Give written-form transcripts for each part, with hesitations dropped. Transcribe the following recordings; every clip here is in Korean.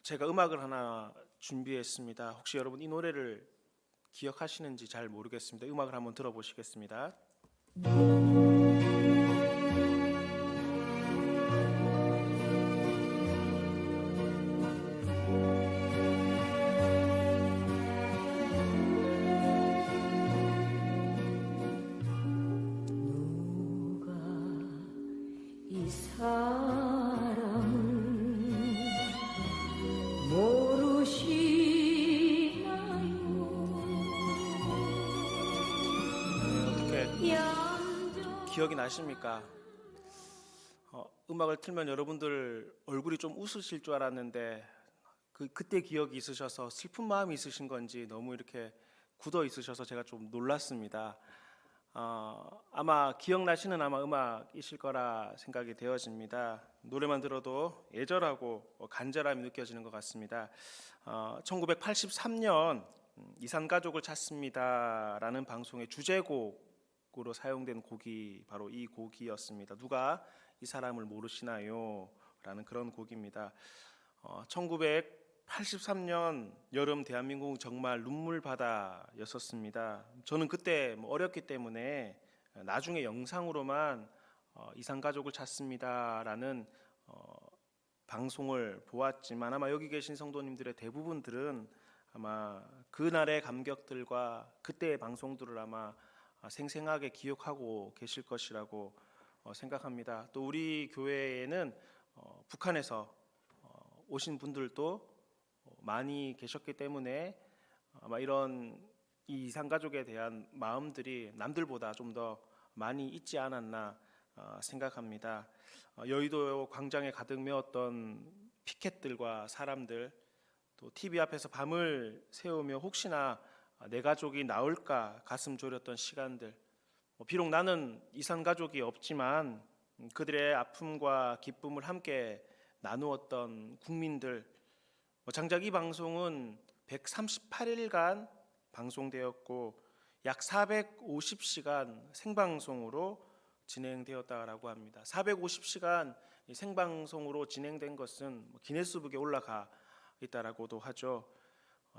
제가 음악을 하나 준비했습니다. 혹시 여러분 이 노래를 기억하시는지 잘 모르겠습니다. 음악을 한번 들어보시겠습니다. 누가 이 사람을 어떻게 모르시나요? 기억이 나십니까? 음악을 틀면 여러분들 얼굴이 좀 웃으실 줄 알았는데 그때 기억이 있으셔서 슬픈 마음이 있으신 건지 너무 이렇게 굳어 있으셔서 제가 좀 놀랐습니다. 아마 기억나시는 음악이실 거라 생각이 되어집니다. 노래만 들어도 애절하고 간절함이 느껴지는 것 같습니다. 1983년 이산가족을 찾습니다라는 방송의 주제곡으로 사용된 곡이 바로 이 곡이었습니다. 누가 이 사람을 모르시나요? 라는 그런 곡입니다. 1983년 여름 대한민국은 정말 눈물바다였었습니다. 저는 그때 어렸기 때문에 나중에 영상으로만 이산가족을 찾습니다라는 방송을 보았지만 아마 여기 계신 성도님들의 대부분들은 아마 그날의 감격들과 그때의 방송들을 아마 생생하게 기억하고 계실 것이라고 생각합니다. 또 우리 교회에는 북한에서 오신 분들도 많이 계셨기 때문에 아마 이런 이 이산가족에 대한 마음들이 남들보다 좀 더 많이 있지 않았나 생각합니다. 여의도 광장에 가득 메웠던 피켓들과 사람들, 또 TV 앞에서 밤을 새우며 혹시나 내 가족이 나올까 가슴 졸였던 시간들. 비록 나는 이산가족이 없지만 그들의 아픔과 기쁨을 함께 나누었던 국민들. 장작 이 방송은 138일간 방송되었고 약 450시간 생방송으로 진행되었다라고 합니다. 450시간 생방송으로 진행된 것은 기네스북에 올라가 있다라고도 하죠.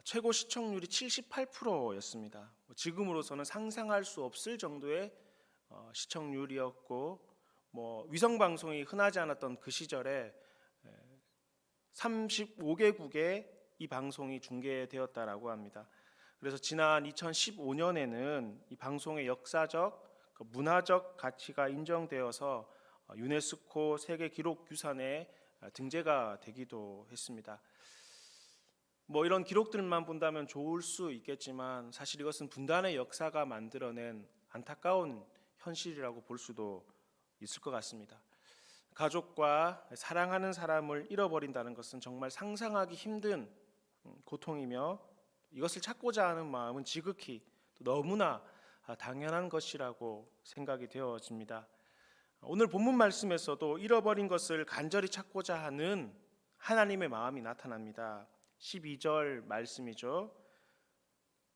최고 시청률이 78%였습니다. 지금으로서는 상상할 수 없을 정도의 시청률이었고 위성 방송이 흔하지 않았던 그 시절에 35개국에 이 방송이 중계되었다라고 합니다. 그래서 지난 2015년에는 이 방송의 역사적, 문화적 가치가 인정되어서 유네스코 세계 기록 유산에 등재가 되기도 했습니다. 이런 기록들만 본다면 좋을 수 있겠지만 사실 이것은 분단의 역사가 만들어낸 안타까운 현실이라고 볼 수도 있을 것 같습니다. 가족과 사랑하는 사람을 잃어버린다는 것은 정말 상상하기 힘든 고통이며 이것을 찾고자 하는 마음은 지극히 너무나 당연한 것이라고 생각이 되어집니다. 오늘 본문 말씀에서도 잃어버린 것을 간절히 찾고자 하는 하나님의 마음이 나타납니다. 12절 말씀이죠.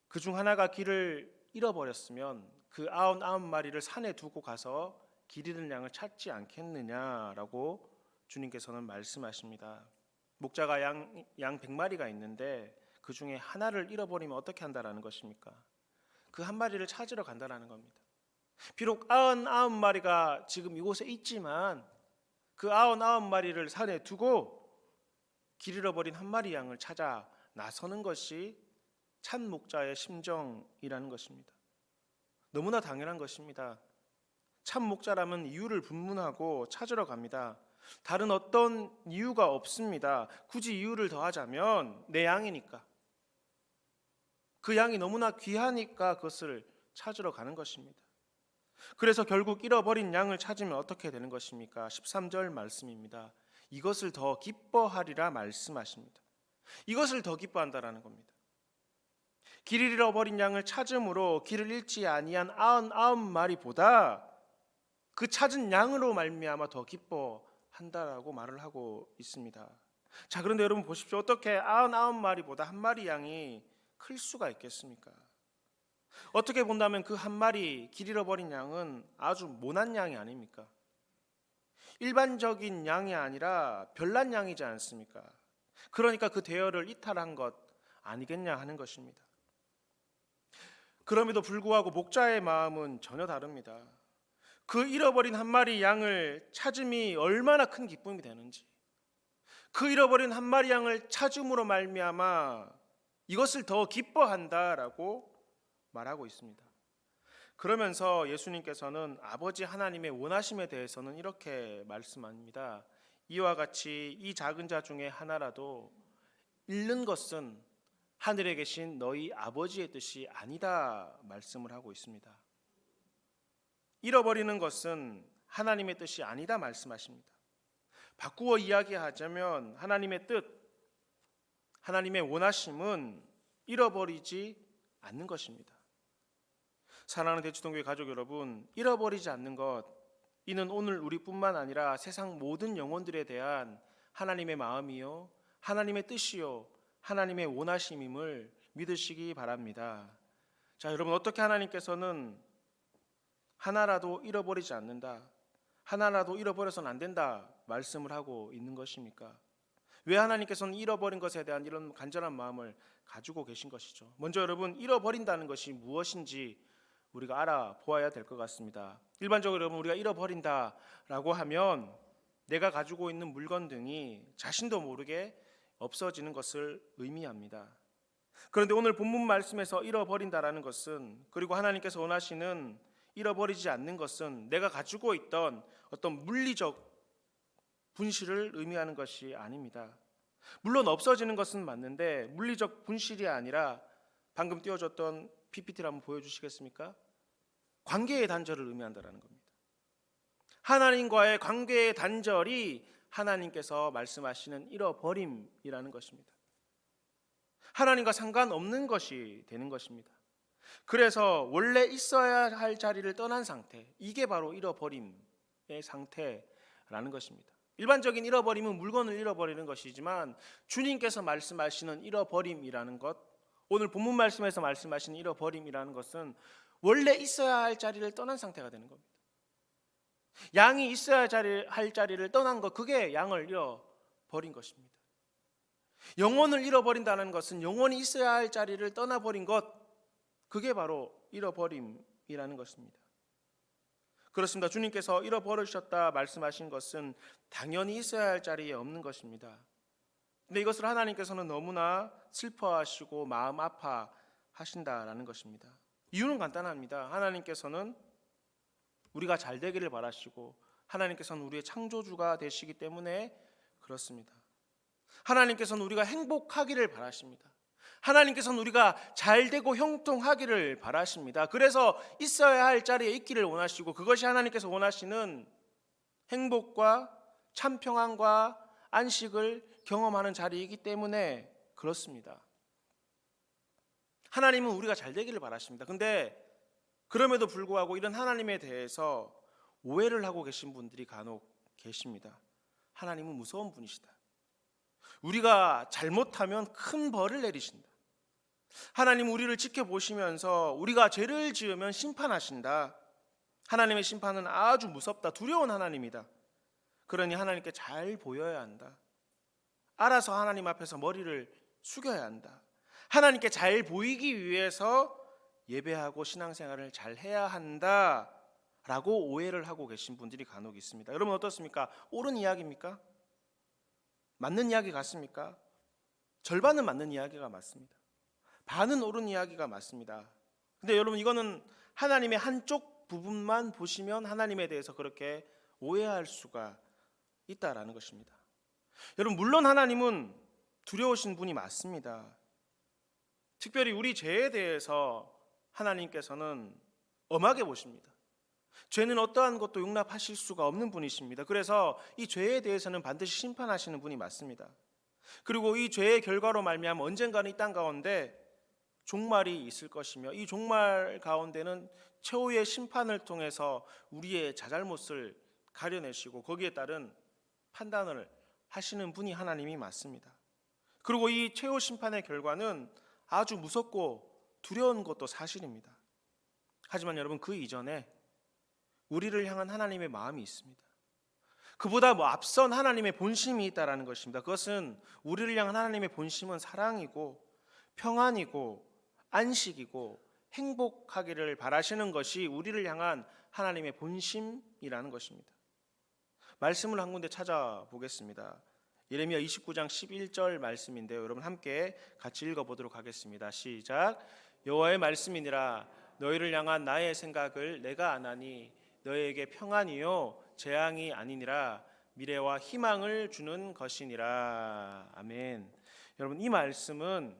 그중 하나가 길을 잃어버렸으면 그 99마리를 산에 두고 가서 길 잃은 양을 찾지 않겠느냐라고 주님께서는 말씀하십니다. 목자가 양 100마리가 있는데 그 중에 하나를 잃어버리면 어떻게 한다라는 것입니까? 그 한 마리를 찾으러 간다라는 겁니다. 비록 99마리가 지금 이곳에 있지만 그 99마리를 산에 두고 길 잃어버린 한 마리 양을 찾아 나서는 것이 참 목자의 심정이라는 것입니다. 너무나 당연한 것입니다. 참 목자라면 이유를 분문하고 찾으러 갑니다. 다른 어떤 이유가 없습니다. 굳이 이유를 더하자면 내 양이니까. 그 양이 너무나 귀하니까 그것을 찾으러 가는 것입니다. 그래서 결국 잃어버린 양을 찾으면 어떻게 되는 것입니까? 13절 말씀입니다. 이것을 더 기뻐하리라 말씀하십니다. 이것을 더 기뻐한다라는 겁니다. 길을 잃어버린 양을 찾음으로 길을 잃지 아니한 99마리보다 그 찾은 양으로 말미암아 더 기뻐한다라고 말을 하고 있습니다. 자, 그런데 여러분 보십시오. 어떻게 99마리보다 한 마리 양이 클 수가 있겠습니까? 어떻게 본다면 그 한 마리 길 잃어버린 양은 아주 모난 양이 아닙니까? 일반적인 양이 아니라 별난 양이지 않습니까? 그러니까 그 대열을 이탈한 것 아니겠냐 하는 것입니다. 그럼에도 불구하고 목자의 마음은 전혀 다릅니다. 그 잃어버린 한 마리 양을 찾음이 얼마나 큰 기쁨이 되는지, 그 잃어버린 한 마리 양을 찾음으로 말미암아 이것을 더 기뻐한다라고 말하고 있습니다. 그러면서 예수님께서는 아버지 하나님의 원하심에 대해서는 이렇게 말씀합니다. 이와 같이 이 작은 자 중에 하나라도 잃는 것은 하늘에 계신 너희 아버지의 뜻이 아니다 말씀을 하고 있습니다. 잃어버리는 것은 하나님의 뜻이 아니다 말씀하십니다. 바꾸어 이야기하자면 하나님의 뜻, 하나님의 원하심은 잃어버리지 않는 것입니다. 사랑하는 대치동교회 가족 여러분, 잃어버리지 않는 것, 이는 오늘 우리뿐만 아니라 세상 모든 영혼들에 대한 하나님의 마음이요, 하나님의 뜻이요, 하나님의 원하심임을 믿으시기 바랍니다. 자, 여러분, 어떻게 하나님께서는 하나라도 잃어버리지 않는다, 하나라도 잃어버려서는 안 된다 말씀을 하고 있는 것입니까? 왜 하나님께서는 잃어버린 것에 대한 이런 간절한 마음을 가지고 계신 것이죠? 먼저 여러분, 잃어버린다는 것이 무엇인지 우리가 알아보아야 될 것 같습니다. 일반적으로 여러분, 우리가 잃어버린다라고 하면 내가 가지고 있는 물건 등이 자신도 모르게 없어지는 것을 의미합니다. 그런데 오늘 본문 말씀에서 잃어버린다라는 것은, 그리고 하나님께서 원하시는 잃어버리지 않는 것은 내가 가지고 있던 어떤 물리적 분실을 의미하는 것이 아닙니다. 물론 없어지는 것은 맞는데 물리적 분실이 아니라 방금 띄워줬던 PPT를 한번 보여주시겠습니까? 관계의 단절을 의미한다는 겁니다. 하나님과의 관계의 단절이 하나님께서 말씀하시는 잃어버림이라는 것입니다. 하나님과 상관없는 것이 되는 것입니다. 그래서 원래 있어야 할 자리를 떠난 상태, 이게 바로 잃어버림의 상태라는 것입니다. 일반적인 잃어버림은 물건을 잃어버리는 것이지만 주님께서 말씀하시는 잃어버림이라는 것, 오늘 본문 말씀에서 말씀하시는 잃어버림이라는 것은 원래 있어야 할 자리를 떠난 상태가 되는 겁니다. 양이 있어야 할 자리를 떠난 것, 그게 양을 잃어버린 것입니다. 영혼을 잃어버린다는 것은 영혼이 있어야 할 자리를 떠나버린 것, 그게 바로 잃어버림이라는 것입니다. 그렇습니다. 주님께서 잃어버리셨다 말씀하신 것은 당연히 있어야 할 자리에 없는 것입니다. 근데 이것을 하나님께서는 너무나 슬퍼하시고 마음 아파하신다라는 것입니다. 이유는 간단합니다. 하나님께서는 우리가 잘 되기를 바라시고 하나님께서는 우리의 창조주가 되시기 때문에 그렇습니다. 하나님께서는 우리가 행복하기를 바라십니다. 하나님께서는 우리가 잘 되고 형통하기를 바라십니다. 그래서 있어야 할 자리에 있기를 원하시고, 그것이 하나님께서 원하시는 행복과 참 평안과 안식을 경험하는 자리이기 때문에 그렇습니다. 하나님은 우리가 잘 되기를 바라십니다. 근데 그럼에도 불구하고 이런 하나님에 대해서 오해를 하고 계신 분들이 간혹 계십니다. 하나님은 무서운 분이시다. 우리가 잘못하면 큰 벌을 내리신다. 하나님 우리를 지켜보시면서 우리가 죄를 지으면 심판하신다. 하나님의 심판은 아주 무섭다. 두려운 하나님이다. 그러니 하나님께 잘 보여야 한다. 알아서 하나님 앞에서 머리를 숙여야 한다. 하나님께 잘 보이기 위해서 예배하고 신앙생활을 잘 해야 한다 라고 오해를 하고 계신 분들이 간혹 있습니다. 여러분 어떻습니까? 옳은 이야기입니까? 맞는 이야기 같습니까? 절반은 맞는 이야기가 맞습니다. 반은 옳은 이야기가 맞습니다. 근데 여러분 이거는 하나님의 한쪽 부분만 보시면 하나님에 대해서 그렇게 오해할 수가 있다라는 것입니다. 여러분 물론 하나님은 두려우신 분이 맞습니다. 특별히 우리 죄에 대해서 하나님께서는 엄하게 보십니다. 죄는 어떠한 것도 용납하실 수가 없는 분이십니다. 그래서 이 죄에 대해서는 반드시 심판하시는 분이 맞습니다. 그리고 이 죄의 결과로 말미암아 언젠가는 이 땅 가운데 종말이 있을 것이며, 이 종말 가운데는 최후의 심판을 통해서 우리의 자잘못을 가려내시고 거기에 따른 판단을 하시는 분이 하나님이 맞습니다. 그리고 이 최후 심판의 결과는 아주 무섭고 두려운 것도 사실입니다. 하지만 여러분 그 이전에 우리를 향한 하나님의 마음이 있습니다. 그보다 앞선 하나님의 본심이 있다라는 것입니다. 그것은 우리를 향한 하나님의 본심은 사랑이고 평안이고 안식이고 행복하기를 바라시는 것이 우리를 향한 하나님의 본심이라는 것입니다. 말씀을 한 군데 찾아보겠습니다. 예레미야 29장 11절 말씀인데요. 여러분 함께 같이 읽어보도록 하겠습니다. 시작. 여호와의 말씀이니라. 너희를 향한 나의 생각을 내가 아나니 너희에게 평안이요 재앙이 아니니라. 미래와 희망을 주는 것이니라. 아멘. 여러분 이 말씀은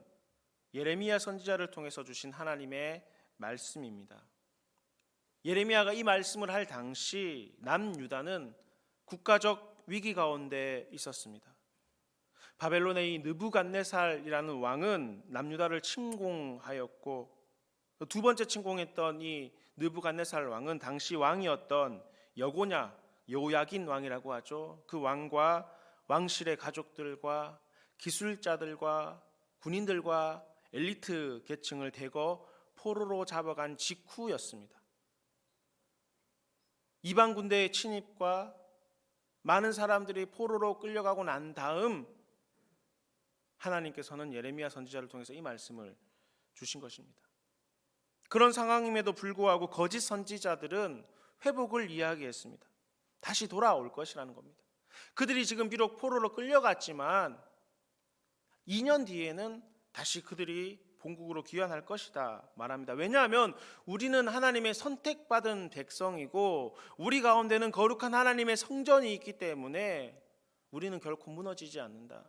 예레미야 선지자를 통해서 주신 하나님의 말씀입니다. 예레미야가 이 말씀을 할 당시 남유다는 국가적 위기 가운데 있었습니다. 바벨론의 이 느부갓네살이라는 왕은 남유다를 침공하였고 두 번째 침공했던 이 느부갓네살 왕은 당시 왕이었던 여고냐 요야긴 왕이라고 하죠. 그 왕과 왕실의 가족들과 기술자들과 군인들과 엘리트 계층을 대거 포로로 잡아간 직후였습니다. 이방 군대의 침입과 많은 사람들이 포로로 끌려가고 난 다음 하나님께서는 예레미야 선지자를 통해서 이 말씀을 주신 것입니다. 그런 상황임에도 불구하고 거짓 선지자들은 회복을 이야기했습니다. 다시 돌아올 것이라는 겁니다. 그들이 지금 비록 포로로 끌려갔지만 2년 뒤에는 다시 그들이 본국으로 귀환할 것이다 말합니다. 왜냐하면 우리는 하나님의 선택받은 백성이고 우리 가운데는 거룩한 하나님의 성전이 있기 때문에 우리는 결코 무너지지 않는다.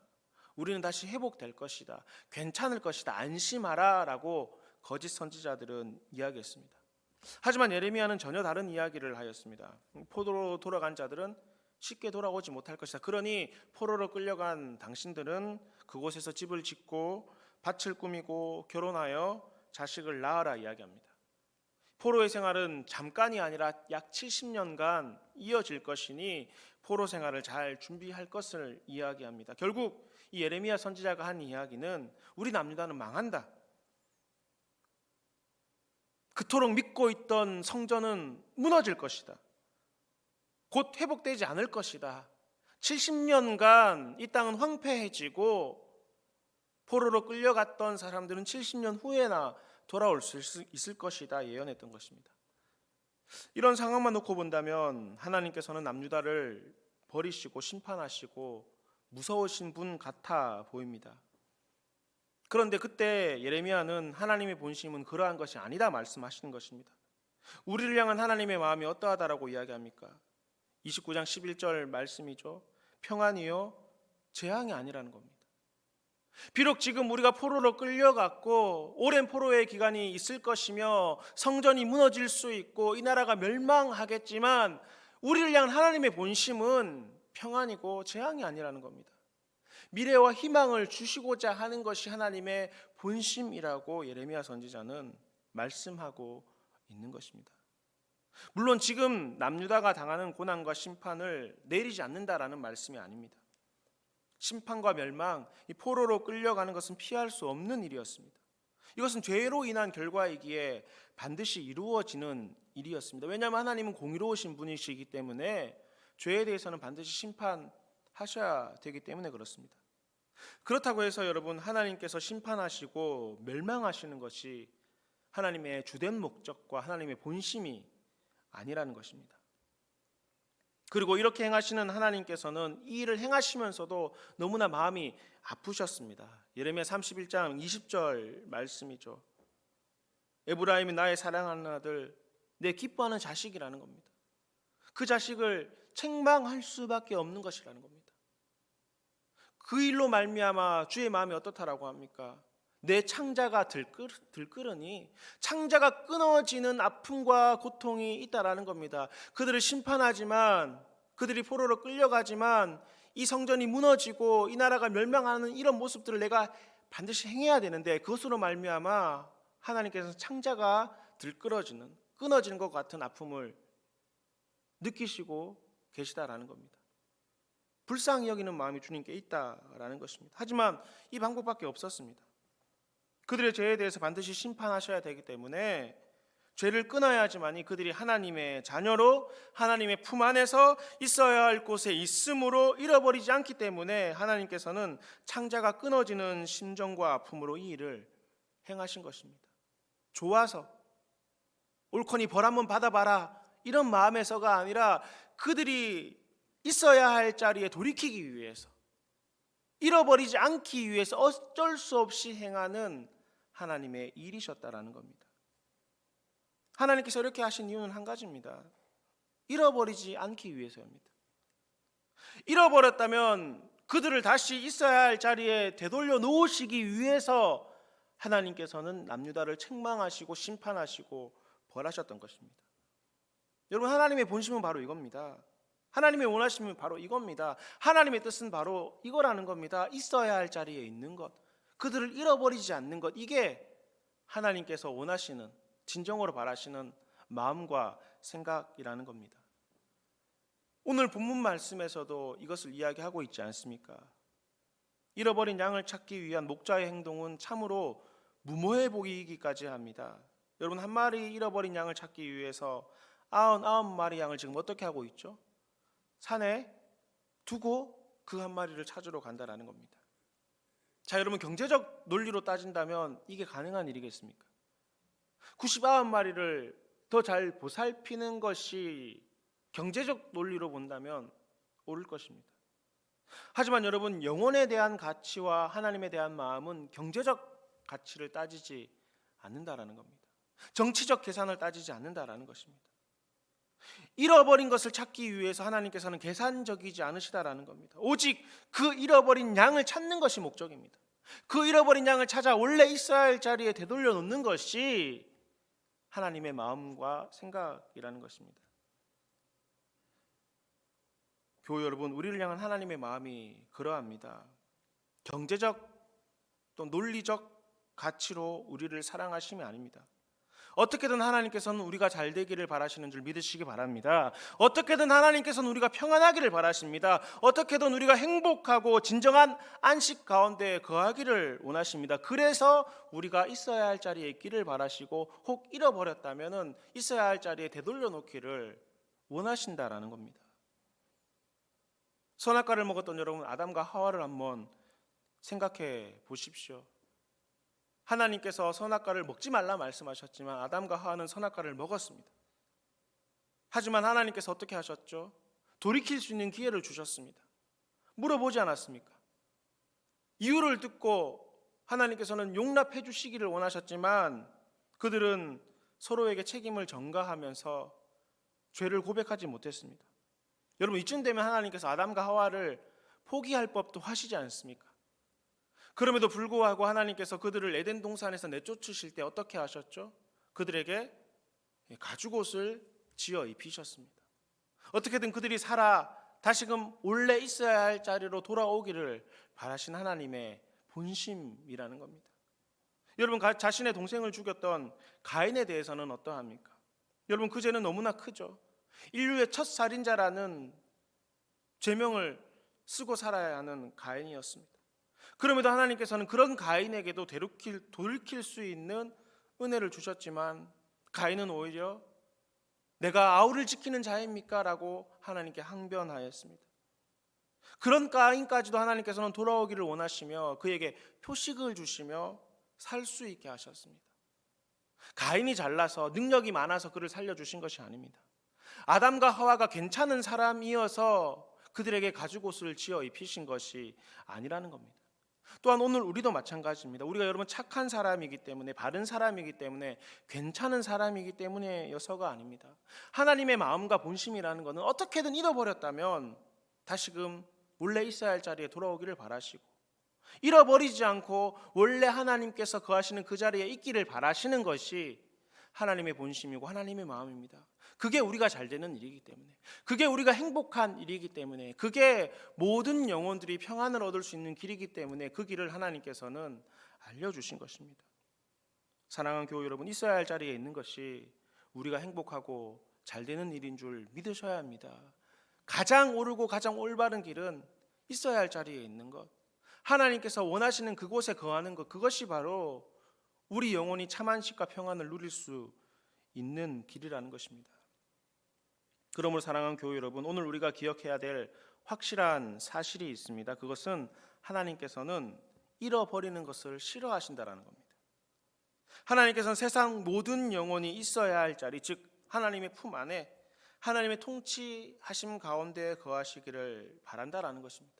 우리는 다시 회복될 것이다. 괜찮을 것이다. 안심하라 라고 거짓 선지자들은 이야기했습니다. 하지만 예레미야는 전혀 다른 이야기를 하였습니다. 포로로 돌아간 자들은 쉽게 돌아오지 못할 것이다. 그러니 포로로 끌려간 당신들은 그곳에서 집을 짓고 밭을 꾸미고 결혼하여 자식을 낳아라 이야기합니다. 포로의 생활은 잠깐이 아니라 약 70년간 이어질 것이니 포로 생활을 잘 준비할 것을 이야기합니다. 결국 이 예레미야 선지자가 한 이야기는 우리 남유다는 망한다. 그토록 믿고 있던 성전은 무너질 것이다. 곧 회복되지 않을 것이다. 70년간 이 땅은 황폐해지고 포로로 끌려갔던 사람들은 70년 후에나 돌아올 수 있을 것이다 예언했던 것입니다. 이런 상황만 놓고 본다면 하나님께서는 남유다를 버리시고 심판하시고 무서우신 분 같아 보입니다. 그런데 그때 예레미야는 하나님의 본심은 그러한 것이 아니다 말씀하시는 것입니다. 우리를 향한 하나님의 마음이 어떠하다라고 이야기합니까? 29장 11절 말씀이죠. 평안이요 재앙이 아니라는 겁니다. 비록 지금 우리가 포로로 끌려갔고 오랜 포로의 기간이 있을 것이며 성전이 무너질 수 있고 이 나라가 멸망하겠지만 우리를 향한 하나님의 본심은 평안이고 재앙이 아니라는 겁니다. 미래와 희망을 주시고자 하는 것이 하나님의 본심이라고 예레미야 선지자는 말씀하고 있는 것입니다. 물론 지금 남유다가 당하는 고난과 심판을 내리지 않는다라는 말씀이 아닙니다. 심판과 멸망, 이 포로로 끌려가는 것은 피할 수 없는 일이었습니다. 이것은 죄로 인한 결과이기에 반드시 이루어지는 일이었습니다. 왜냐하면 하나님은 공의로우신 분이시기 때문에 죄에 대해서는 반드시 심판하셔야 되기 때문에 그렇습니다. 그렇다고 해서 여러분 하나님께서 심판하시고 멸망하시는 것이 하나님의 주된 목적과 하나님의 본심이 아니라는 것입니다. 그리고 이렇게 행하시는 하나님께서는 이 일을 행하시면서도 너무나 마음이 아프셨습니다. 예레미야 31장 20절 말씀이죠. 에브라임이 나의 사랑하는 아들, 내 기뻐하는 자식이라는 겁니다. 그 자식을 책망할 수밖에 없는 것이라는 겁니다. 그 일로 말미암아 주의 마음이 어떻다라고 합니까? 내 창자가 들끓으니 창자가 끊어지는 아픔과 고통이 있다라는 겁니다. 그들을 심판하지만 그들이 포로로 끌려가지만 이 성전이 무너지고 이 나라가 멸망하는 이런 모습들을 내가 반드시 행해야 되는데 그것으로 말미암아 하나님께서 창자가 들끓어지는 끊어지는 것 같은 아픔을 느끼시고 계시다라는 겁니다. 불쌍히 여기는 마음이 주님께 있다라는 것입니다. 하지만 이 방법밖에 없었습니다. 그들의 죄에 대해서 반드시 심판하셔야 되기 때문에 죄를 끊어야지만이 그들이 하나님의 자녀로 하나님의 품 안에서 있어야 할 곳에 있음으로 잃어버리지 않기 때문에 하나님께서는 창자가 끊어지는 심정과 아픔으로 이 일을 행하신 것입니다. 좋아서 옳거니 벌 한번 받아봐라 이런 마음에서가 아니라 그들이 있어야 할 자리에 돌이키기 위해서, 잃어버리지 않기 위해서 어쩔 수 없이 행하는 하나님의 일이셨다라는 겁니다. 하나님께서 이렇게 하신 이유는 한 가지입니다. 잃어버리지 않기 위해서입니다. 잃어버렸다면 그들을 다시 있어야 할 자리에 되돌려 놓으시기 위해서 하나님께서는 남유다를 책망하시고 심판하시고 벌하셨던 것입니다. 여러분, 하나님의 본심은 바로 이겁니다. 하나님의 원하심은 바로 이겁니다. 하나님의 뜻은 바로 이거라는 겁니다. 있어야 할 자리에 있는 것, 그들을 잃어버리지 않는 것, 이게 하나님께서 원하시는, 진정으로 바라시는 마음과 생각이라는 겁니다. 오늘 본문 말씀에서도 이것을 이야기하고 있지 않습니까? 잃어버린 양을 찾기 위한 목자의 행동은 참으로 무모해 보이기까지 합니다. 여러분, 한 마리 잃어버린 양을 찾기 위해서 99마리 양을 지금 어떻게 하고 있죠? 산에 두고 그 한 마리를 찾으러 간다라는 겁니다. 자, 여러분, 경제적 논리로 따진다면 이게 가능한 일이겠습니까? 99마리를 더 잘 보살피는 것이 경제적 논리로 본다면 옳을 것입니다. 하지만 여러분, 영혼에 대한 가치와 하나님에 대한 마음은 경제적 가치를 따지지 않는다라는 겁니다. 정치적 계산을 따지지 않는다라는 것입니다. 잃어버린 것을 찾기 위해서 하나님께서는 계산적이지 않으시다라는 겁니다. 오직 그 잃어버린 양을 찾는 것이 목적입니다. 그 잃어버린 양을 찾아 원래 있어야 할 자리에 되돌려 놓는 것이 하나님의 마음과 생각이라는 것입니다. 교회 여러분, 우리를 향한 하나님의 마음이 그러합니다. 경제적 또 논리적 가치로 우리를 사랑하심이 아닙니다. 어떻게든 하나님께서는 우리가 잘 되기를 바라시는 줄 믿으시기 바랍니다. 어떻게든 하나님께서는 우리가 평안하기를 바라십니다. 어떻게든 우리가 행복하고 진정한 안식 가운데 거하기를 원하십니다. 그래서 우리가 있어야 할 자리에 있기를 바라시고, 혹 잃어버렸다면 있어야 할 자리에 되돌려 놓기를 원하신다라는 겁니다. 선악과를 먹었던 여러분, 아담과 하와를 한번 생각해 보십시오. 하나님께서 선악과를 먹지 말라 말씀하셨지만 아담과 하와는 선악과를 먹었습니다. 하지만 하나님께서 어떻게 하셨죠? 돌이킬 수 있는 기회를 주셨습니다. 물어보지 않았습니까? 이유를 듣고 하나님께서는 용납해 주시기를 원하셨지만 그들은 서로에게 책임을 전가하면서 죄를 고백하지 못했습니다. 여러분, 이쯤 되면 하나님께서 아담과 하와를 포기할 법도 하시지 않습니까? 그럼에도 불구하고 하나님께서 그들을 에덴 동산에서 내쫓으실 때 어떻게 하셨죠? 그들에게 가죽옷을 지어 입히셨습니다. 어떻게든 그들이 살아 다시금 원래 있어야 할 자리로 돌아오기를 바라신 하나님의 본심이라는 겁니다. 여러분, 자신의 동생을 죽였던 가인에 대해서는 어떠합니까? 여러분, 그 죄는 너무나 크죠. 인류의 첫 살인자라는 죄명을 쓰고 살아야 하는 가인이었습니다. 그럼에도 하나님께서는 그런 가인에게도 돌이킬 수 있는 은혜를 주셨지만 가인은 오히려 내가 아우를 지키는 자입니까? 라고 하나님께 항변하였습니다. 그런 가인까지도 하나님께서는 돌아오기를 원하시며 그에게 표식을 주시며 살 수 있게 하셨습니다. 가인이 잘나서 능력이 많아서 그를 살려주신 것이 아닙니다. 아담과 하와가 괜찮은 사람이어서 그들에게 가죽옷을 지어 입히신 것이 아니라는 겁니다. 또한 오늘 우리도 마찬가지입니다. 우리가 여러분 착한 사람이기 때문에, 바른 사람이기 때문에, 괜찮은 사람이기 때문에여서가 아닙니다. 하나님의 마음과 본심이라는 것은 어떻게든 잃어버렸다면 다시금 원래 있어야 할 자리에 돌아오기를 바라시고, 잃어버리지 않고 원래 하나님께서 거하시는 그 자리에 있기를 바라시는 것이 하나님의 본심이고 하나님의 마음입니다. 그게 우리가 잘 되는 일이기 때문에, 그게 우리가 행복한 일이기 때문에, 그게 모든 영혼들이 평안을 얻을 수 있는 길이기 때문에 그 길을 하나님께서는 알려주신 것입니다. 사랑하는 교회 여러분, 있어야 할 자리에 있는 것이 우리가 행복하고 잘 되는 일인 줄 믿으셔야 합니다. 가장 옳고 가장 올바른 길은 있어야 할 자리에 있는 것, 하나님께서 원하시는 그곳에 거하는 것, 그것이 바로 우리 영혼이 참 안식과 평안을 누릴 수 있는 길이라는 것입니다. 그러므로 사랑하는 교회 여러분, 오늘 우리가 기억해야 될 확실한 사실이 있습니다. 그것은 하나님께서는 잃어버리는 것을 싫어하신다라는 겁니다. 하나님께서는 세상 모든 영혼이 있어야 할 자리, 즉 하나님의 품 안에 하나님의 통치하심 가운데 거하시기를 바란다라는 것입니다.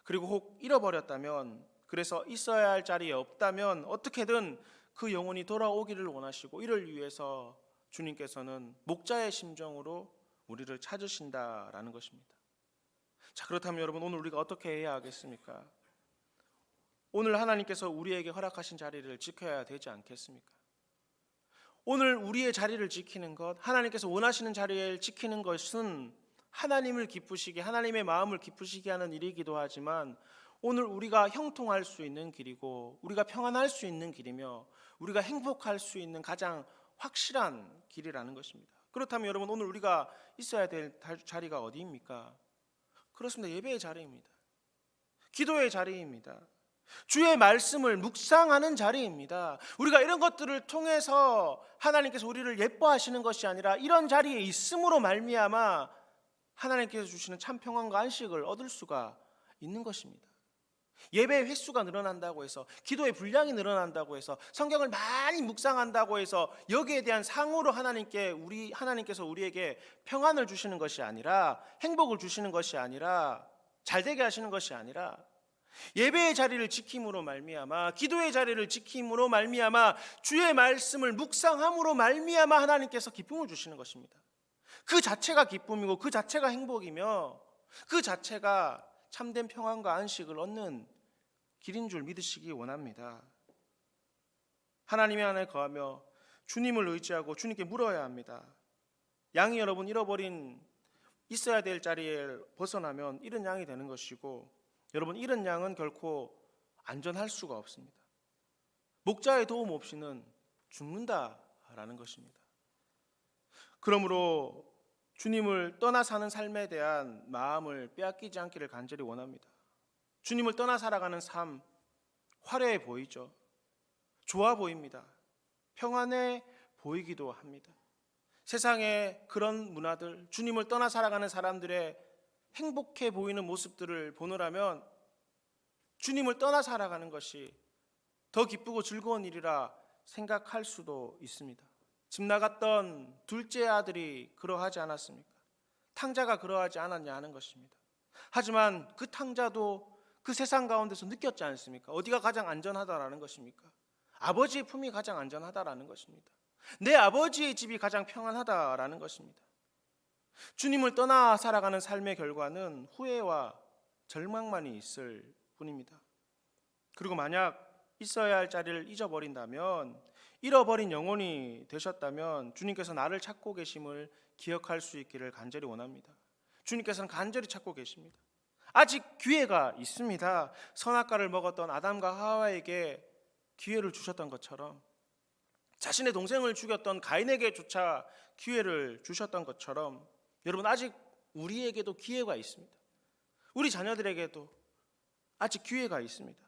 그리고 혹 잃어버렸다면, 그래서 있어야 할 자리에 없다면 어떻게든 그 영혼이 돌아오기를 원하시고, 이를 위해서 주님께서는 목자의 심정으로 우리를 찾으신다라는 것입니다. 자, 그렇다면 여러분, 오늘 우리가 어떻게 해야 하겠습니까? 오늘 하나님께서 우리에게 허락하신 자리를 지켜야 되지 않겠습니까? 오늘 우리의 자리를 지키는 것, 하나님께서 원하시는 자리를 지키는 것은 하나님을 기쁘시게, 하나님의 마음을 기쁘시게 하는 일이기도 하지만, 오늘 우리가 형통할 수 있는 길이고 우리가 평안할 수 있는 길이며 우리가 행복할 수 있는 가장 확실한 길이라는 것입니다. 그렇다면 여러분, 오늘 우리가 있어야 될 자리가 어디입니까? 그렇습니다. 예배의 자리입니다. 기도의 자리입니다. 주의 말씀을 묵상하는 자리입니다. 우리가 이런 것들을 통해서 하나님께서 우리를 예뻐하시는 것이 아니라 이런 자리에 있음으로 말미암아 하나님께서 주시는 참 평안과 안식을 얻을 수가 있는 것입니다. 예배의 횟수가 늘어난다고 해서, 기도의 분량이 늘어난다고 해서, 성경을 많이 묵상한다고 해서 여기에 대한 상으로 하나님께서 우리에게 평안을 주시는 것이 아니라, 행복을 주시는 것이 아니라, 잘되게 하시는 것이 아니라, 예배의 자리를 지킴으로 말미암아, 기도의 자리를 지킴으로 말미암아, 주의 말씀을 묵상함으로 말미암아 하나님께서 기쁨을 주시는 것입니다. 그 자체가 기쁨이고 그 자체가 행복이며 그 자체가 참된 평안과 안식을 얻는 길인 줄 믿으시기 원합니다. 하나님의 안에 거하며 주님을 의지하고 주님께 물어야 합니다. 양이 여러분 잃어버린 있어야 될 자리에 벗어나면 잃은 양이 되는 것이고, 여러분 잃은 양은 결코 안전할 수가 없습니다. 목자의 도움 없이는 죽는다라는 것입니다. 그러므로 주님을 떠나 사는 삶에 대한 마음을 빼앗기지 않기를 간절히 원합니다. 주님을 떠나 살아가는 삶, 화려해 보이죠. 좋아 보입니다. 평안해 보이기도 합니다. 세상의 그런 문화들, 주님을 떠나 살아가는 사람들의 행복해 보이는 모습들을 보느라면 주님을 떠나 살아가는 것이 더 기쁘고 즐거운 일이라 생각할 수도 있습니다. 집 나갔던 둘째 아들이 그러하지 않았습니까? 탕자가 그러하지 않았냐 하는 것입니다. 하지만 그 탕자도 그 세상 가운데서 느꼈지 않습니까? 어디가 가장 안전하다라는 것입니까? 아버지의 품이 가장 안전하다라는 것입니다. 내 아버지의 집이 가장 평안하다라는 것입니다. 주님을 떠나 살아가는 삶의 결과는 후회와 절망만이 있을 뿐입니다. 그리고 만약 있어야 할 자리를 잊어버린다면, 잃어버린 영혼이 되셨다면 주님께서 나를 찾고 계심을 기억할 수 있기를 간절히 원합니다. 주님께서는 간절히 찾고 계십니다. 아직 기회가 있습니다. 선악과를 먹었던 아담과 하와에게 기회를 주셨던 것처럼, 자신의 동생을 죽였던 가인에게조차 기회를 주셨던 것처럼, 여러분 아직 우리에게도 기회가 있습니다. 우리 자녀들에게도 아직 기회가 있습니다.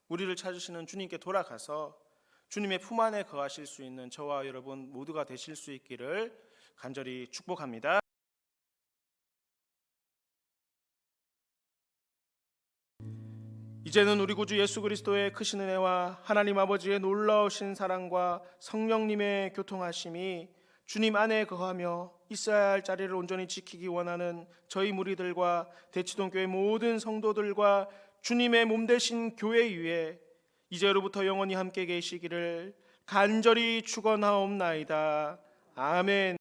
우리를 찾으시는 주님께 돌아가서 주님의 품 안에 거하실 수 있는 저와 여러분 모두가 되실 수 있기를 간절히 축복합니다. 이제는 우리 구주 예수 그리스도의 크신 은혜와 하나님 아버지의 놀라우신 사랑과 성령님의 교통하심이 주님 안에 거하며 있어야 할 자리를 온전히 지키기 원하는 저희 무리들과 대치동교회 모든 성도들과 주님의 몸 되신 교회 위에 이제로부터 영원히 함께 계시기를 간절히 축원하옵나이다. 아멘.